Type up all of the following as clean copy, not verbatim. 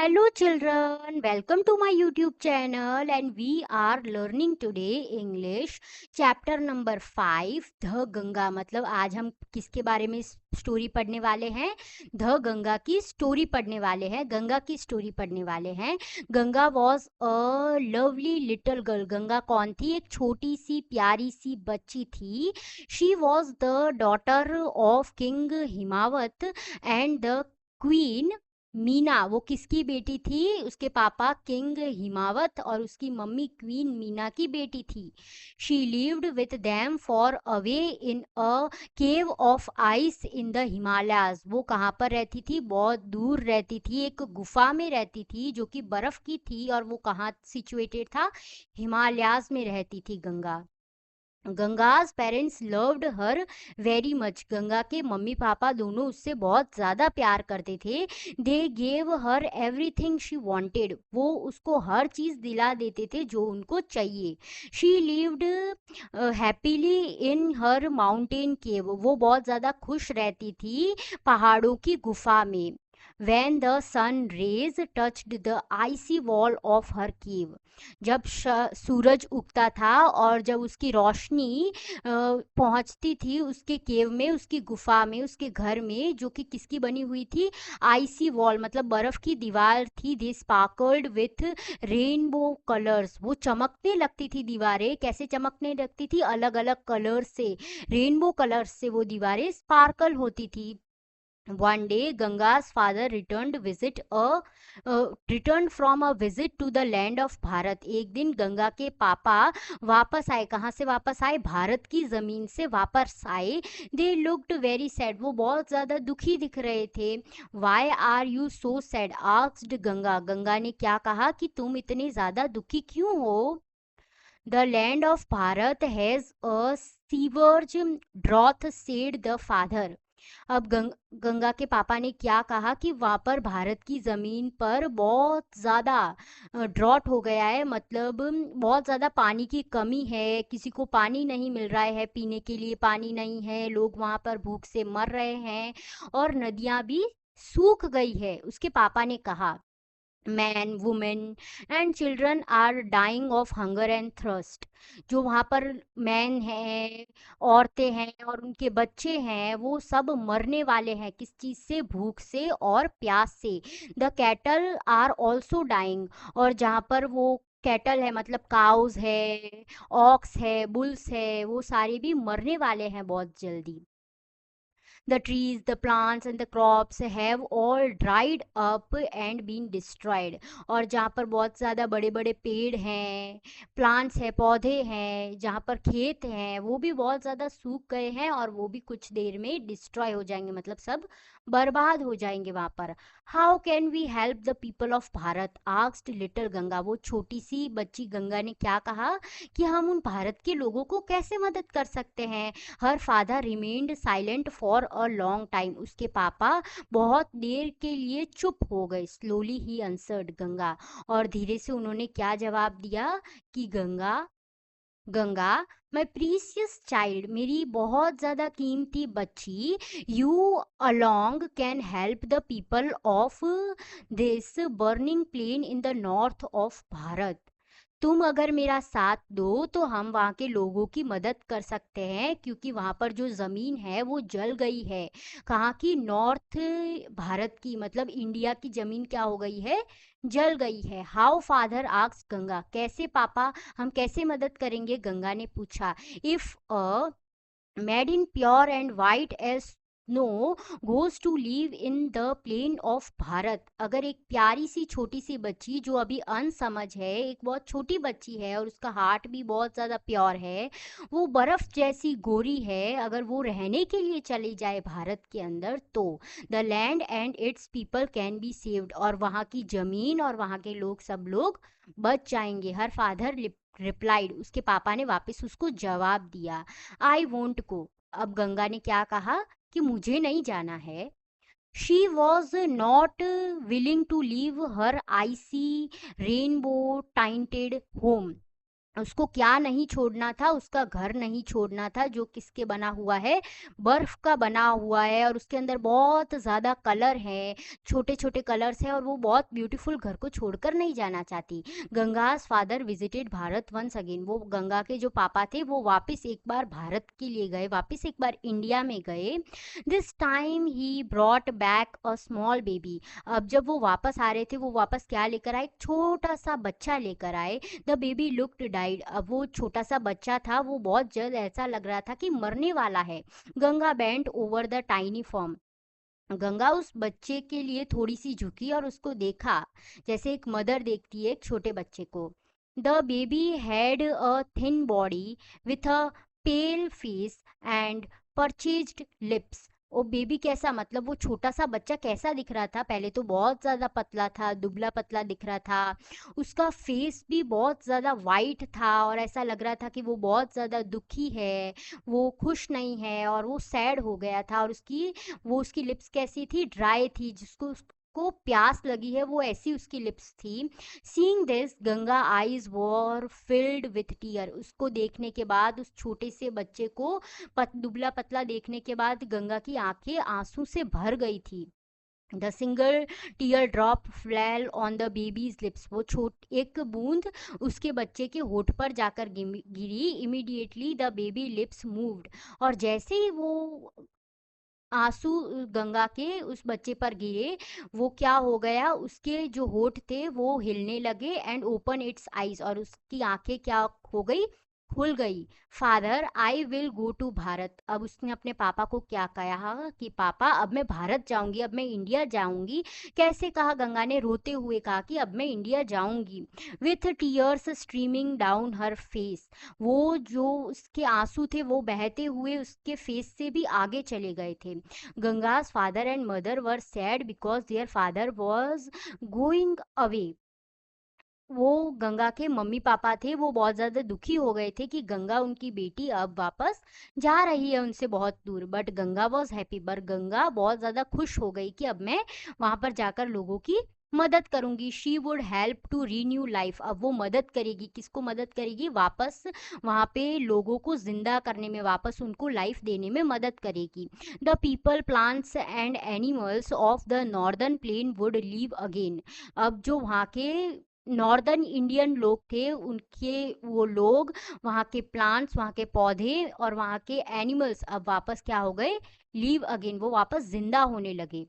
Hello children, welcome to my YouTube channel and we are learning today English chapter number 5 ध गंगा। मतलब आज हम किसके बारे में स्टोरी पढ़ने वाले हैं? ध गंगा की स्टोरी पढ़ने वाले हैं, गंगा की स्टोरी पढ़ने वाले हैं। Ganga was a lovely little girl. Ganga कौन थी? एक छोटी सी प्यारी सी बच्ची थी। She was the daughter of king Himavat and the queen Meena. वो किसकी बेटी थी? उसके पापा किंग हिमावत और उसकी मम्मी क्वीन मीना की बेटी थी। She lived with them for away in a cave of ice in the Himalayas. वो कहाँ पर रहती थी? बहुत दूर रहती थी, एक गुफा में रहती थी जो कि बर्फ की थी। और वो कहाँ सिचुएटेड था? हिमालयाज में रहती थी Ganga. Ganga's parents loved her very much. Ganga के मम्मी पापा दोनों उससे बहुत ज़्यादा प्यार करते थे। They gave her everything she wanted. वो उसको हर चीज़ दिला देते थे जो उनको चाहिए। She lived happily in her mountain cave. वो बहुत ज़्यादा खुश रहती थी पहाड़ों की गुफा में। When the sun rays touched the icy wall of her cave, जब सूरज उगता था और जब उसकी रोशनी पहुंचती थी उसके केव में, उसकी गुफा में, उसके घर में, जो कि किसकी बनी हुई थी? आइसी वॉल, मतलब बर्फ की दीवार थी। दे स्पार्कल्ड विथ रेनबो कलर्स। वो चमकने लगती थी दीवारें। कैसे चमकने लगती थी? अलग अलग कलर से, रेनबो कलर्स से वो दीवारें स्पार्कल होती थी। One day, Ganga's father returned from a visit to the land of Bharat. एक दिन गंगा के पापा वापस आए। कहाँ से वापस आए? भारत की जमीन से वापस आए। They looked very sad. वो बहुत ज़्यादा दुखी दिख रहे थे। Why are you so sad? asked Ganga. Ganga ने क्या कहा कि तुम इतने ज़्यादा दुखी क्यों हो? The land of Bharat has a severe drought, said the father. अब गंगा के पापा ने क्या कहा कि वहाँ पर भारत की ज़मीन पर बहुत ज़्यादा ड्रॉट हो गया है। मतलब बहुत ज़्यादा पानी की कमी है, किसी को पानी नहीं मिल रहा है, पीने के लिए पानी नहीं है, लोग वहाँ पर भूख से मर रहे हैं और नदियाँ भी सूख गई है। उसके पापा ने कहा man women and children are dying of hunger and thrust. जो वहाँ पर मैन हैं, औरतें हैं और उनके बच्चे हैं, वो सब मरने वाले हैं। किस चीज़ से? भूख से और प्यास से। The cattle are also dying. और जहाँ पर वो कैटल है, मतलब काउज है, ऑक्स है, बुल्स है, वो सारे भी मरने वाले हैं बहुत जल्दी। The trees, the plants and the crops have all dried up and been destroyed. और जहाँ पर बहुत ज़्यादा बड़े बड़े पेड़ हैं, प्लांट्स हैं, पौधे हैं, जहाँ पर खेत हैं, वो भी बहुत ज़्यादा सूख गए हैं और वो भी कुछ देर में डिस्ट्रॉय हो जाएंगे, मतलब सब बर्बाद हो जाएंगे वहाँ पर। How can we help the people of Bharat? Asked little Ganga. वो छोटी सी बच्ची गंगा ने क्या कहा कि हम उन भारत के लोगों को कैसे मदद कर सकते हैं? Her father remained silent for a long time. उसके पापा बहुत देर के लिए चुप हो गए। Slowly he answered Ganga. और धीरे से उन्होंने क्या जवाब दिया कि Ganga Ganga my precious child, मेरी बहुत ज़्यादा कीमती बच्ची, you alone can help the people of this burning plain in the north of Bharat. तुम अगर मेरा साथ दो तो हम वहाँ के लोगों की मदद कर सकते हैं, क्योंकि वहाँ पर जो ज़मीन है वो जल गई है। कहाँ की? नॉर्थ भारत की, मतलब इंडिया की ज़मीन क्या हो गई है? जल गई है। How father asked Ganga. कैसे पापा? हम कैसे मदद करेंगे? गंगा ने पूछा। If a maid in pure and white as snow goes to live in the plain of Bharat. अगर एक प्यारी सी छोटी सी बच्ची जो अभी अनसमझ है, एक बहुत छोटी बच्ची है और उसका हार्ट भी बहुत ज़्यादा प्योर है, वो बर्फ़ जैसी गोरी है, अगर वो रहने के लिए चली जाए भारत के अंदर तो the land and it's people can be saved. और वहाँ की ज़मीन और वहाँ के लोग, सब लोग बच जाएंगे। Her father replied. उसके पापा ने वापस उसको जवाब दिया आई वोंट गो। अब गंगा ने क्या कहा कि मुझे नहीं जाना है। She was not willing to leave her icy rainbow tinted home. उसको क्या नहीं छोड़ना था, उसका घर नहीं छोड़ना था जो किसके बना हुआ है, बर्फ का बना हुआ है, और उसके अंदर बहुत ज़्यादा कलर है, छोटे छोटे कलर्स हैं, और वो बहुत ब्यूटीफुल घर को छोड़कर नहीं जाना चाहती। Ganga's father visited Bharat once again, वो गंगा के जो पापा थे वो वापस एक बार भारत के लिए गए, वापस एक बार इंडिया में गए। This time he brought back a small baby. अब जब वो वापस आ रहे थे, वो वापस क्या लेकर आए, एक छोटा सा बच्चा लेकर आए। The baby looked died. अब वो छोटा सा बच्चा था, वो बहुत जल्द ऐसा लग रहा था कि मरने वाला है। Ganga bent over the tiny form. Ganga उस बच्चे के लिए थोड़ी सी झुकी और उसको देखा, जैसे एक मदर देखती है एक छोटे बच्चे को। The baby had a thin body with a pale face and parched lips. ओ बेबी कैसा, मतलब वो छोटा सा बच्चा कैसा दिख रहा था, पहले तो बहुत ज़्यादा पतला था, दुबला पतला दिख रहा था। उसका फेस भी बहुत ज़्यादा वाइट था और ऐसा लग रहा था कि वो बहुत ज़्यादा दुखी है, वो खुश नहीं है, और वो सैड हो गया था। और उसकी लिप्स कैसी थी, ड्राई थी, जिसको उसको प्यास लगी है वो ऐसी उसकी लिप्स थी। Seeing this Ganga eyes were filled with tear. उसको देखने के बाद, उस छोटे से बच्चे को दुबला पतला देखने के बाद गंगा की आंखें आंसू से भर गई थी। The single tier drop flail on the babies lips. वो छोट एक बूंद उसके बच्चे के होठ पर जाकर गिरी। Immediately the baby lips moved. और जैसे ही वो आंसू गंगा के उस बच्चे पर गिरे, वो क्या हो गया, उसके जो होठ थे वो हिलने लगे। एंड ओपन इट्स आईज, और उसकी आंखें क्या हो गई, खुल गई। Father I will go to Bharat. अब उसने अपने पापा को क्या कहा कि पापा अब मैं भारत जाऊंगी, अब मैं इंडिया जाऊंगी। कैसे कहा, गंगा ने रोते हुए कहा कि अब मैं इंडिया जाऊंगी। With tears streaming down her face. वो जो उसके आंसू थे वो बहते हुए उसके फेस से भी आगे चले गए थे। गंगा's father and mother were sad because their father was going away. वो गंगा के मम्मी पापा थे, वो बहुत ज़्यादा दुखी हो गए थे कि गंगा उनकी बेटी अब वापस जा रही है उनसे बहुत दूर। बट गंगा वॉज हैप्पी, पर गंगा बहुत ज़्यादा खुश हो गई कि अब मैं वहाँ पर जाकर लोगों की मदद करूंगी। She would help to renew life. अब वो मदद करेगी, किसको मदद करेगी, वापस वहाँ पे लोगों को जिंदा करने में, वापस उनको लाइफ देने में मदद करेगी। The people plants and animals of the northern plain would leave again. अब जो वहाँ के नॉर्दर्न इंडियन लोग थे, उनके वो लोग, वहाँ के प्लांट्स, वहाँ के पौधे और वहाँ के एनिमल्स अब वापस क्या हो गए, लीव अगेन, वो वापस जिंदा होने लगे।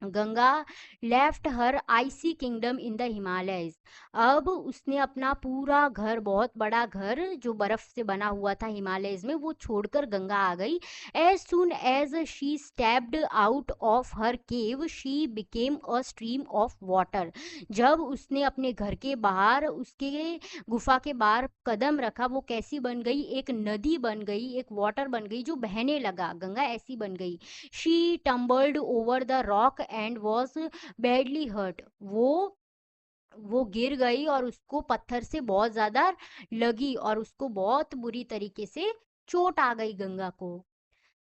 Ganga left her icy kingdom in the Himalayas. अब उसने अपना पूरा घर, बहुत बड़ा घर जो बर्फ से बना हुआ था हिमालयज में, वो छोड़कर गंगा आ गई। As soon as she stepped out of her cave she became a stream of water. जब उसने अपने घर के बाहर, उसके गुफा के बाहर कदम रखा, वो कैसी बन गई, एक नदी बन गई, एक वाटर बन गई जो बहने लगा। गंगा ऐसी बन गई। She tumbled over the rock and was badly hurt. वो गिर गई और उसको पत्थर से बहुत ज्यादा लगी और उसको बहुत बुरी तरीके से चोट आ गई गंगा को।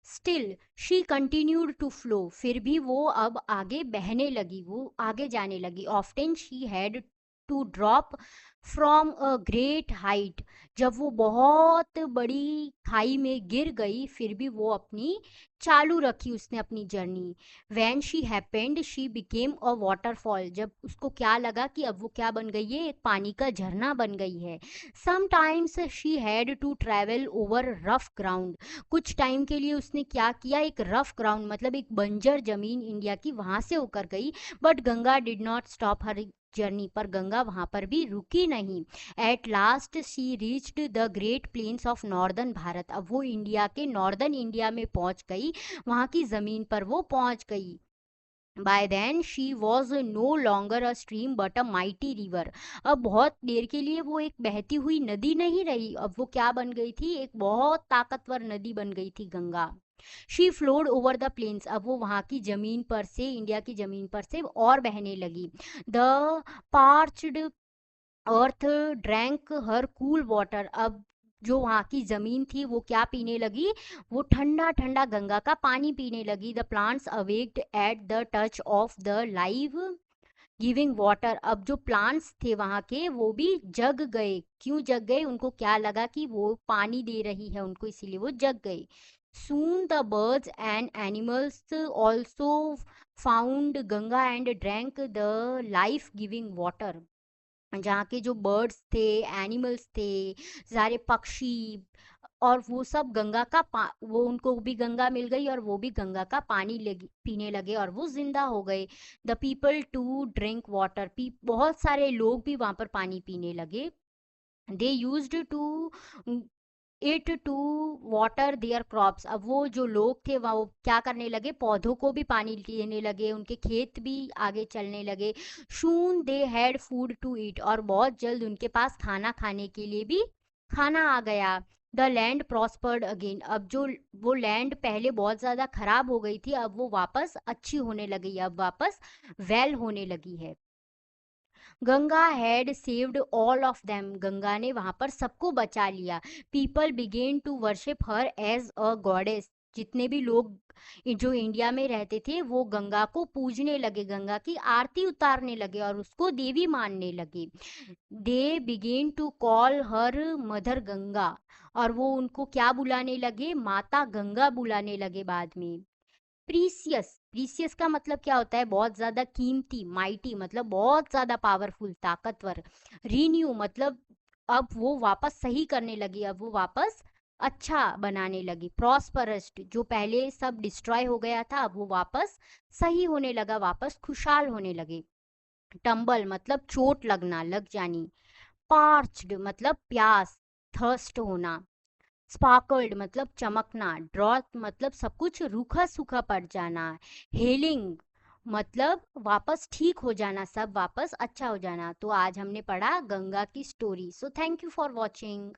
Still she continued to flow. फिर भी वो अब आगे बहने लगी, वो आगे जाने लगी। Often she had to drop from a great height. जब वो बहुत बड़ी खाई में गिर गई, फिर भी वो अपनी चालू रखी उसने अपनी journey. When she happened she became a waterfall. जब उसको क्या लगा कि अब वो क्या बन गई है, एक पानी का झरना बन गई है। Sometimes she had to travel over rough ground. कुछ टाइम के लिए उसने क्या किया, एक रफ ग्राउंड मतलब एक बंजर जमीन इंडिया की, वहां से होकर गई। But Ganga did not stop her journey. पर गंगा वहां पर भी रुकी नहीं। At last she reached the great plains of northern Bharat. अब वो इंडिया के नॉर्दर्न इंडिया में पहुंच गई, वहां की जमीन पर वो पहुंच गई। By then she was no longer a stream but a mighty river. अब बहुत देर के लिए वो एक बहती हुई नदी नहीं रही, अब वो क्या बन गई थी, एक बहुत ताकतवर नदी बन गई थी Ganga. She flowed over the plains. अब वो वहाँ की जमीन पर से, इंडिया की जमीन पर से और बहने लगी। The parched earth drank her cool water. अब जो वहाँ की जमीन थी वो क्या पीने लगी, वो ठंडा ठंडा गंगा का पानी पीने लगी। The plants awaked at the touch of the live giving water, अब जो प्लांट्स थे वहाँ के वो भी जग गए। क्यों जग गए? उनको क्या लगा कि वो पानी दे रही है उनको, इसीलिए वो जग गए। Soon the birds and animals also found Ganga and drank the life-giving water. जहाँ के जो बर्ड्स थे, एनिमल्स थे, सारे पक्षी, और वो सब गंगा का वो उनको भी गंगा मिल गई और वो भी गंगा का पानी पीने लगे और वो जिंदा हो गए। The people to drink water, बहुत सारे लोग भी वहाँ पर पानी पीने लगे। They used to it to water their crops, अब वो जो लोग थे वो क्या करने लगे, पौधों को भी पानी देने लगे, उनके खेत भी आगे चलने लगे। Soon they had food to eat, और बहुत जल्द उनके पास खाना खाने के लिए भी खाना आ गया। द लैंड प्रॉस्पर्ड अगेन, अब जो वो लैंड पहले बहुत ज़्यादा खराब हो गई थी अब वो वापस अच्छी होने लगी, अब वापस वेल होने लगी है। Ganga had saved all of them, Ganga ने वहां पर सबको बचा लिया। People began to worship her as a goddess, जितने भी लोग जो इंडिया में रहते थे वो गंगा को पूजने लगे, गंगा की आरती उतारने लगे और उसको देवी मानने लगे। They began to call her mother Ganga, और वो उनको क्या बुलाने लगे, माता गंगा बुलाने लगे बाद में। प्रीसियस, प्रीसियस का मतलब क्या होता है, बहुत ज़्यादा कीमती। माइटी मतलब बहुत ज़्यादा पावरफुल, ताकतवर। रीन्यू मतलब अब वो वापस सही करने लगी, अब वो वापस अच्छा बनाने लगी। प्रॉस्परस्ट, जो पहले सब डिस्ट्रॉय हो गया था अब वो वापस सही होने लगा, वापस खुशहाल होने लगे। टंबल मतलब चोट लगना, लग जानी। पार्च्ड मतलब प्यास, थर्स्ट होना। स्पार्कल्ड मतलब चमकना। ड्रॉट मतलब सब कुछ रूखा सूखा पड़ जाना। हेलिंग मतलब वापस ठीक हो जाना, सब वापस अच्छा हो जाना। तो आज हमने पढ़ा गंगा की story. So thank you for watching.